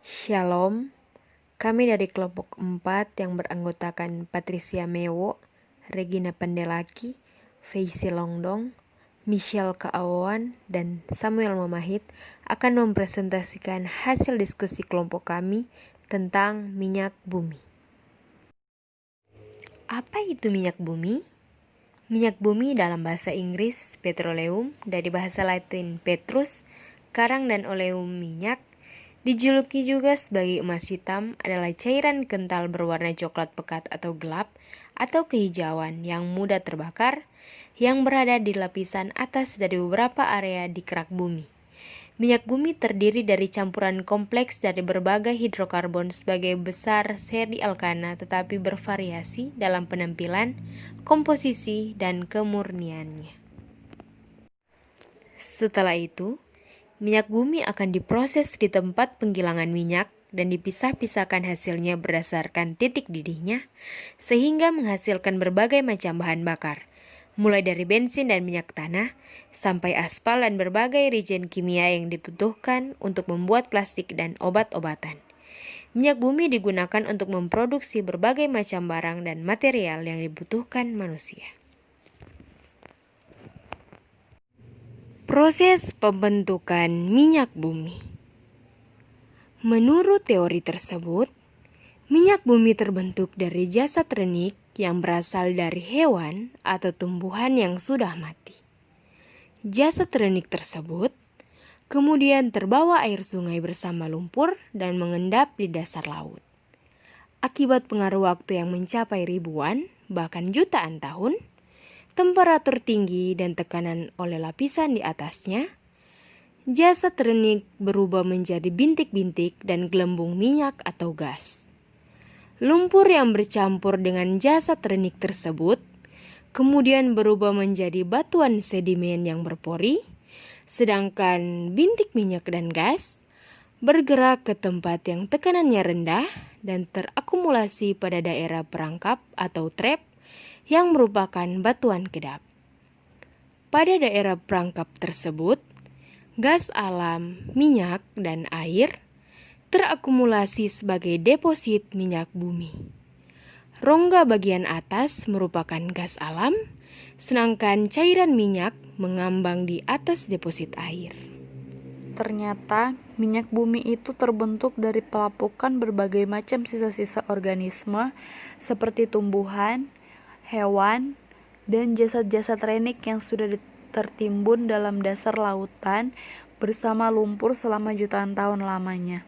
Shalom, kami dari kelompok 4 yang beranggotakan Patricia Mewo, Regina Pandelaki, Feisi Longdong, Michelle Kaawan, dan Samuel Mamahit akan mempresentasikan hasil diskusi kelompok kami tentang minyak bumi. Apa itu minyak bumi? Minyak bumi dalam bahasa Inggris petroleum, dari bahasa Latin petrus, karang dan oleum minyak, dijuluki juga sebagai emas hitam, adalah cairan kental berwarna coklat pekat atau gelap atau kehijauan yang mudah terbakar yang berada di lapisan atas dari beberapa area di kerak bumi. Minyak bumi terdiri dari campuran kompleks dari berbagai hidrokarbon sebagai besar seri alkana tetapi bervariasi dalam penampilan, komposisi, dan kemurniannya. Setelah itu, minyak bumi akan diproses di tempat penggilangan minyak dan dipisah-pisahkan hasilnya berdasarkan titik didihnya, sehingga menghasilkan berbagai macam bahan bakar, mulai dari bensin dan minyak tanah, sampai aspal dan berbagai reagen kimia yang dibutuhkan untuk membuat plastik dan obat-obatan. Minyak bumi digunakan untuk memproduksi berbagai macam barang dan material yang dibutuhkan manusia. Proses pembentukan minyak bumi. Menurut teori tersebut, minyak bumi terbentuk dari jasad renik yang berasal dari hewan atau tumbuhan yang sudah mati. Jasad renik tersebut kemudian terbawa air sungai bersama lumpur dan mengendap di dasar laut. Akibat pengaruh waktu yang mencapai ribuan, bahkan jutaan tahun, temperatur tinggi dan tekanan oleh lapisan di atasnya, jasad renik berubah menjadi bintik-bintik dan gelembung minyak atau gas. Lumpur yang bercampur dengan jasad renik tersebut kemudian berubah menjadi batuan sedimen yang berpori, sedangkan bintik minyak dan gas bergerak ke tempat yang tekanannya rendah dan terakumulasi pada daerah perangkap atau trap yang merupakan batuan kedap. Pada daerah perangkap tersebut, gas alam, minyak, dan air terakumulasi sebagai deposit minyak bumi. Rongga bagian atas merupakan gas alam, sedangkan cairan minyak mengambang di atas deposit air. Ternyata, minyak bumi itu terbentuk dari pelapukan berbagai macam sisa-sisa organisme seperti tumbuhan, hewan, dan jasad-jasad renik yang sudah tertimbun dalam dasar lautan bersama lumpur selama jutaan tahun lamanya.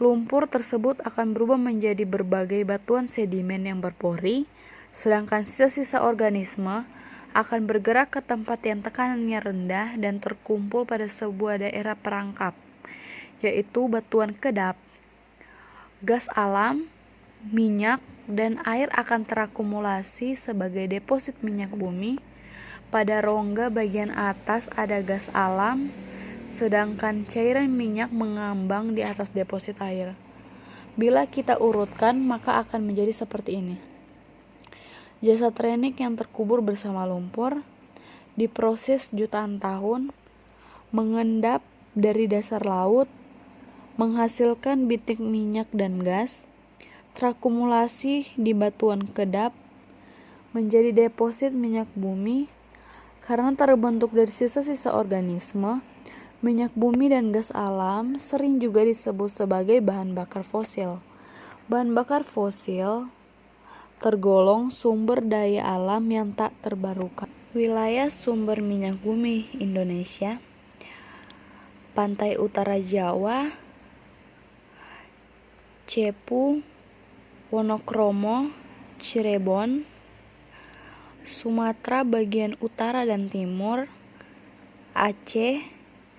Lumpur tersebut akan berubah menjadi berbagai batuan sedimen yang berpori, sedangkan sisa-sisa organisme akan bergerak ke tempat yang tekanannya rendah dan terkumpul pada sebuah daerah perangkap, yaitu batuan kedap. Gas alam, minyak, dan air akan terakumulasi sebagai deposit minyak bumi. Pada rongga bagian atas ada gas alam, sedangkan cairan minyak mengambang di atas deposit air. Bila kita urutkan, maka akan menjadi seperti ini. Jasad renik yang terkubur bersama lumpur, diproses jutaan tahun, mengendap dari dasar laut, menghasilkan bintik minyak dan gas, terakumulasi di batuan kedap, menjadi deposit minyak bumi. Karena terbentuk dari sisa-sisa organisme, minyak bumi dan gas alam sering juga disebut sebagai bahan bakar fosil. Bahan bakar fosil tergolong sumber daya alam yang tak terbarukan. Wilayah sumber minyak bumi Indonesia: pantai utara Jawa, Cepu, Wonokromo, Cirebon, Sumatera bagian utara dan timur, Aceh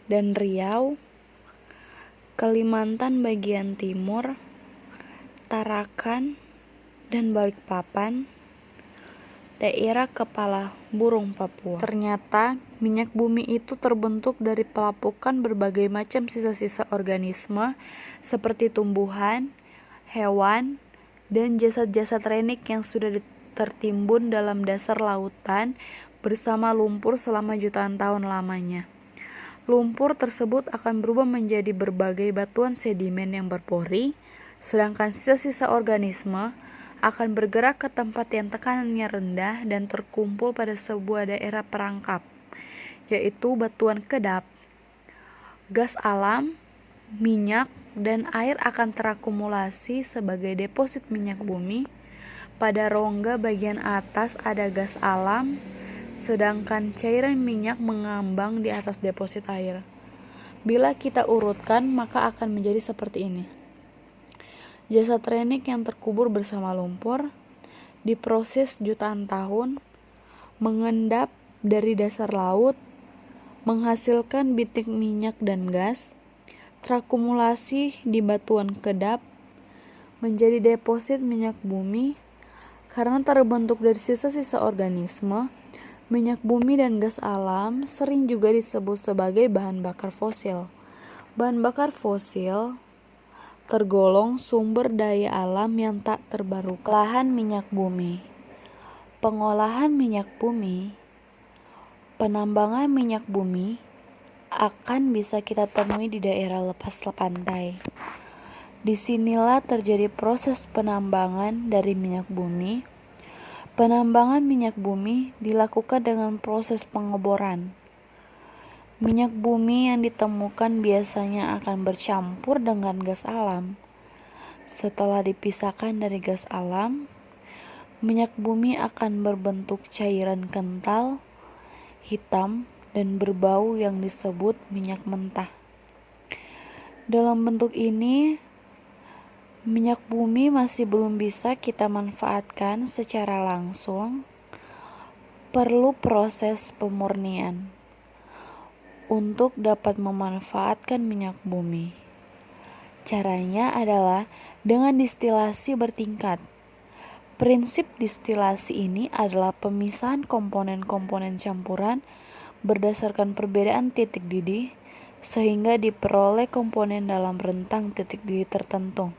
dan Riau, Kalimantan bagian timur, Tarakan dan Balikpapan, daerah kepala burung Papua. Ternyata minyak bumi itu terbentuk dari pelapukan berbagai macam sisa-sisa organisme seperti tumbuhan, hewan, dan jasad-jasad renik yang sudah tertimbun dalam dasar lautan bersama lumpur selama jutaan tahun lamanya. lumpur tersebut akan berubah menjadi berbagai batuan sedimen yang berpori, sedangkan sisa-sisa organisme akan bergerak ke tempat yang tekanannya rendah dan terkumpul pada sebuah daerah perangkap, yaitu batuan kedap. Gas alam, minyak, dan air akan terakumulasi sebagai deposit minyak bumi. Pada rongga bagian atas ada gas alam, sedangkan cairan minyak mengambang di atas deposit air. Bila kita urutkan, maka akan menjadi seperti ini. Jasad renik yang terkubur bersama lumpur, diproses jutaan tahun, mengendap dari dasar laut, menghasilkan bintik minyak dan gas, terakumulasi di batuan kedap, menjadi deposit minyak bumi. Karena terbentuk dari sisa-sisa organisme, minyak bumi dan gas alam sering juga disebut sebagai bahan bakar fosil. Bahan bakar fosil tergolong sumber daya alam yang tak terbarukan. Pengolahan minyak bumi. Pengolahan minyak bumi, penambangan minyak bumi akan bisa kita temui di daerah lepas pantai. Disinilah terjadi proses penambangan dari minyak bumi. Penambangan minyak bumi dilakukan dengan proses pengeboran. Minyak bumi yang ditemukan biasanya akan bercampur dengan gas alam. Setelah dipisahkan dari gas alam, minyak bumi akan berbentuk cairan kental, hitam, dan berbau yang disebut minyak mentah. Dalam bentuk ini, minyak bumi masih belum bisa kita manfaatkan secara langsung. Perlu proses pemurnian untuk dapat memanfaatkan minyak bumi. Caranya adalah dengan distilasi bertingkat. Prinsip distilasi ini adalah pemisahan komponen-komponen campuran berdasarkan perbedaan titik didih, sehingga diperoleh komponen dalam rentang titik didih tertentu,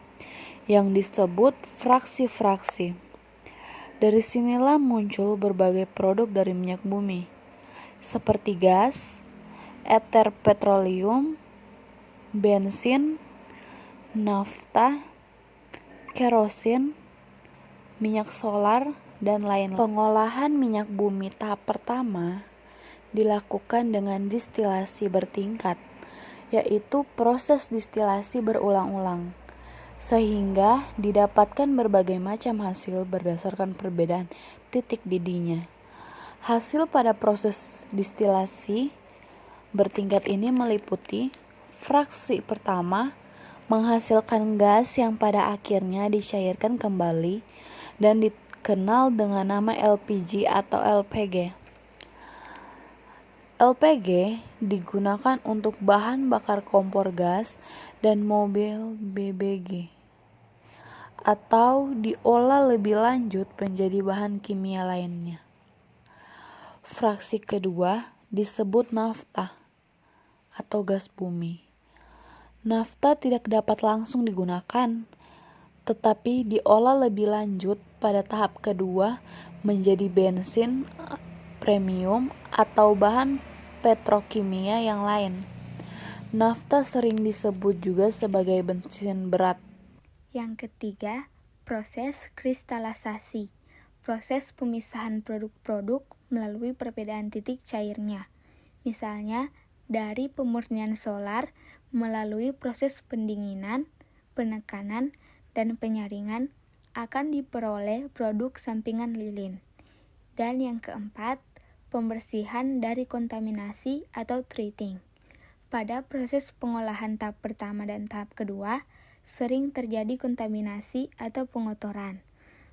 yang disebut fraksi-fraksi. Dari sinilah muncul berbagai produk dari minyak bumi, seperti gas, eter petroleum, bensin, nafta, kerosin, minyak solar, dan lain-lain. Pengolahan minyak bumi tahap pertama dilakukan dengan distilasi bertingkat, yaitu proses distilasi berulang-ulang, sehingga didapatkan berbagai macam hasil berdasarkan perbedaan titik didihnya. Hasil pada proses distilasi bertingkat ini meliputi fraksi pertama, menghasilkan gas yang pada akhirnya dicairkan kembali dan dikenal dengan nama LPG atau LPG. LPG digunakan untuk bahan bakar kompor gas dan mobil BBG, atau diolah lebih lanjut menjadi bahan kimia lainnya. Fraksi kedua disebut nafta atau gas bumi. Nafta tidak dapat langsung digunakan, tetapi diolah lebih lanjut pada tahap kedua menjadi bensin premium atau bahan petrokimia yang lain. Nafta sering disebut juga sebagai bensin berat. Yang ketiga, proses kristalisasi. Proses pemisahan produk-produk melalui perbedaan titik cairnya. Misalnya, dari pemurnian solar melalui proses pendinginan, penekanan, dan penyaringan akan diperoleh produk sampingan lilin. Dan yang keempat, pembersihan dari kontaminasi atau treating. Pada proses pengolahan tahap pertama dan tahap kedua, sering terjadi kontaminasi atau pengotoran.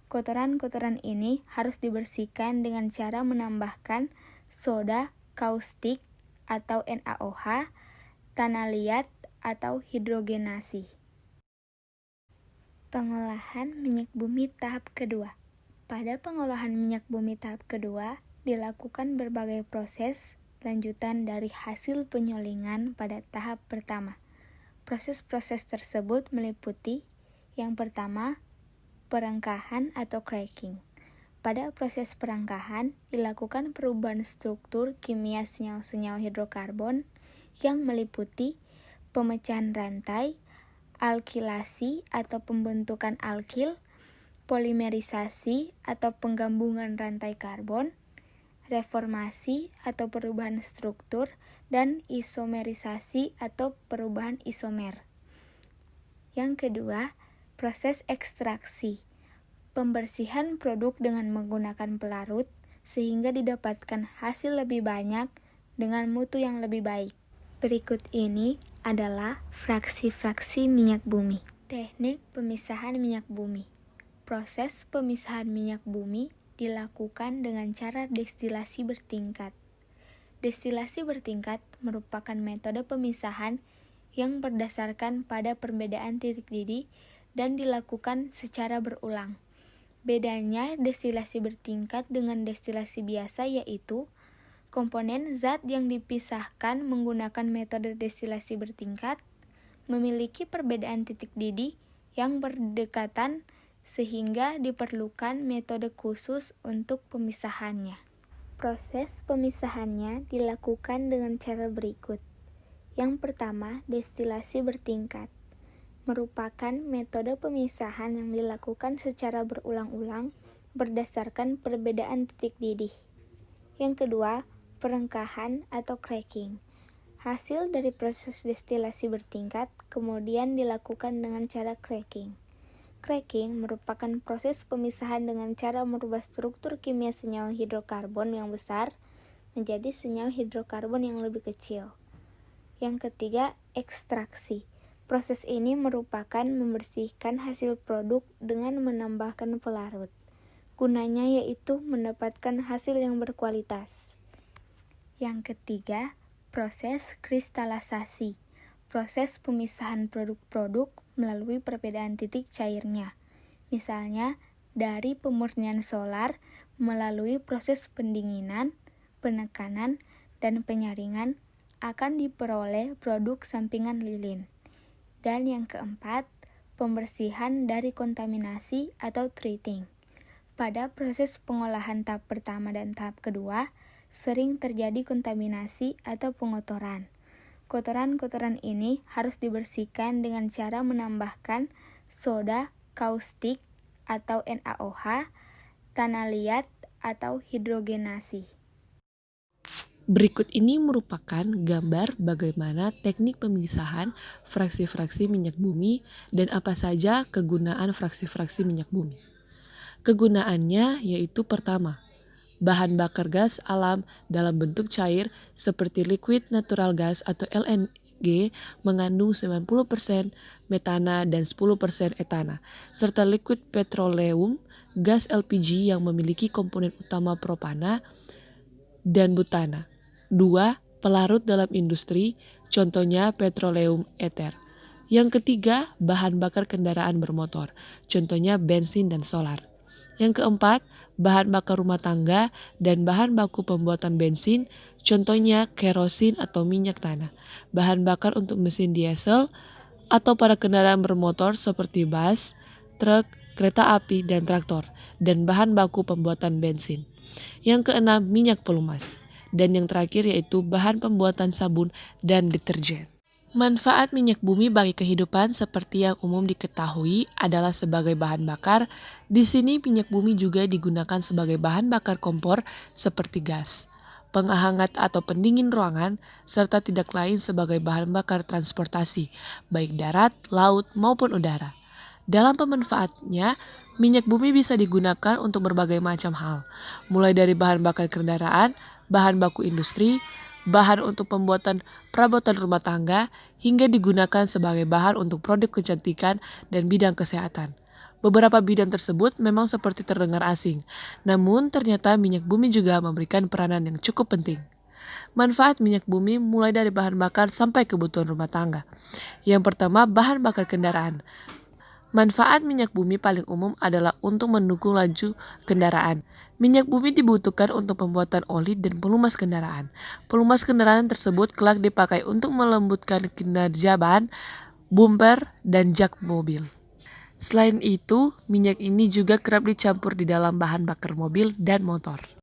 Kotoran-kotoran ini harus dibersihkan dengan cara menambahkan soda kaustik atau NaOH, tanah liat atau hidrogenasi. Pengolahan minyak bumi tahap kedua. Pada pengolahan minyak bumi tahap kedua, dilakukan berbagai proses lanjutan dari hasil penyolingan pada tahap pertama. Proses-proses tersebut meliputi yang pertama, perengkahan atau cracking. Pada proses perengkahan, dilakukan perubahan struktur kimia senyawa-senyawa hidrokarbon yang meliputi pemecahan rantai, alkilasi atau pembentukan alkil, polimerisasi atau penggabungan rantai karbon, reformasi atau perubahan struktur, dan isomerisasi atau perubahan isomer. Yang kedua, proses ekstraksi. Pembersihan produk dengan menggunakan pelarut sehingga didapatkan hasil lebih banyak dengan mutu yang lebih baik. Berikut ini adalah fraksi-fraksi minyak bumi. Teknik pemisahan minyak bumi. Proses pemisahan minyak bumi dilakukan dengan cara destilasi bertingkat. Destilasi bertingkat merupakan metode pemisahan yang berdasarkan pada perbedaan titik didih dan dilakukan secara berulang. Bedanya destilasi bertingkat dengan destilasi biasa yaitu komponen zat yang dipisahkan menggunakan metode destilasi bertingkat memiliki perbedaan titik didih yang berdekatan sehingga diperlukan metode khusus untuk pemisahannya. Proses pemisahannya dilakukan dengan cara berikut. Yang pertama, destilasi bertingkat merupakan metode pemisahan yang dilakukan secara berulang-ulang berdasarkan perbedaan titik didih. Yang kedua, perengkahan atau cracking. Hasil dari proses destilasi bertingkat kemudian dilakukan dengan cara cracking. Cracking merupakan proses pemisahan dengan cara merubah struktur kimia senyawa hidrokarbon yang besar menjadi senyawa hidrokarbon yang lebih kecil. Yang ketiga, ekstraksi. Proses ini merupakan membersihkan hasil produk dengan menambahkan pelarut. Gunanya yaitu mendapatkan hasil yang berkualitas. Yang ketiga, proses kristalasasi. Proses pemisahan produk-produk melalui perbedaan titik cairnya. Misalnya, dari pemurnian solar melalui proses pendinginan, penekanan, dan penyaringan akan diperoleh produk sampingan lilin. Dan yang keempat, pembersihan dari kontaminasi atau treating. Pada proses pengolahan tahap pertama dan tahap kedua, sering terjadi kontaminasi atau pengotoran. Kotoran-kotoran ini harus dibersihkan dengan cara menambahkan soda kaustik atau NaOH, tanah liat, atau hidrogenasi. Berikut ini merupakan gambar bagaimana teknik pemisahan fraksi-fraksi minyak bumi dan apa saja kegunaan fraksi-fraksi minyak bumi. Kegunaannya yaitu pertama, bahan bakar gas alam dalam bentuk cair seperti liquid natural gas atau LNG mengandung 90% metana dan 10% etana, serta liquid petroleum gas LPG yang memiliki komponen utama propana dan butana. 2. Pelarut dalam industri, contohnya petroleum ether. Yang ketiga, bahan bakar kendaraan bermotor, contohnya bensin dan solar. Yang keempat, bahan bakar rumah tangga dan bahan baku pembuatan bensin, contohnya kerosin atau minyak tanah. Bahan bakar untuk mesin diesel atau para kendaraan bermotor seperti bus, truk, kereta api, dan traktor. Dan bahan baku pembuatan bensin. Yang keenam, minyak pelumas. Dan yang terakhir yaitu bahan pembuatan sabun dan deterjen. Manfaat minyak bumi bagi kehidupan seperti yang umum diketahui adalah sebagai bahan bakar. Di sini minyak bumi juga digunakan sebagai bahan bakar kompor seperti gas, penghangat atau pendingin ruangan, serta tidak lain sebagai bahan bakar transportasi, baik darat, laut, maupun udara. Dalam pemanfaatnya, minyak bumi bisa digunakan untuk berbagai macam hal, mulai dari bahan bakar kendaraan, bahan baku industri, bahan untuk pembuatan perabotan rumah tangga, hingga digunakan sebagai bahan untuk produk kecantikan dan bidang kesehatan. Beberapa bidang tersebut memang seperti terdengar asing, namun ternyata minyak bumi juga memberikan peranan yang cukup penting. Manfaat minyak bumi mulai dari bahan bakar sampai kebutuhan rumah tangga. Yang pertama, bahan bakar kendaraan. Manfaat minyak bumi paling umum adalah untuk mendukung laju kendaraan. Minyak bumi dibutuhkan untuk pembuatan oli dan pelumas kendaraan. Pelumas kendaraan tersebut kelak dipakai untuk melembutkan kinerja ban, bumper, dan jak mobil. Selain itu, minyak ini juga kerap dicampur di dalam bahan bakar mobil dan motor.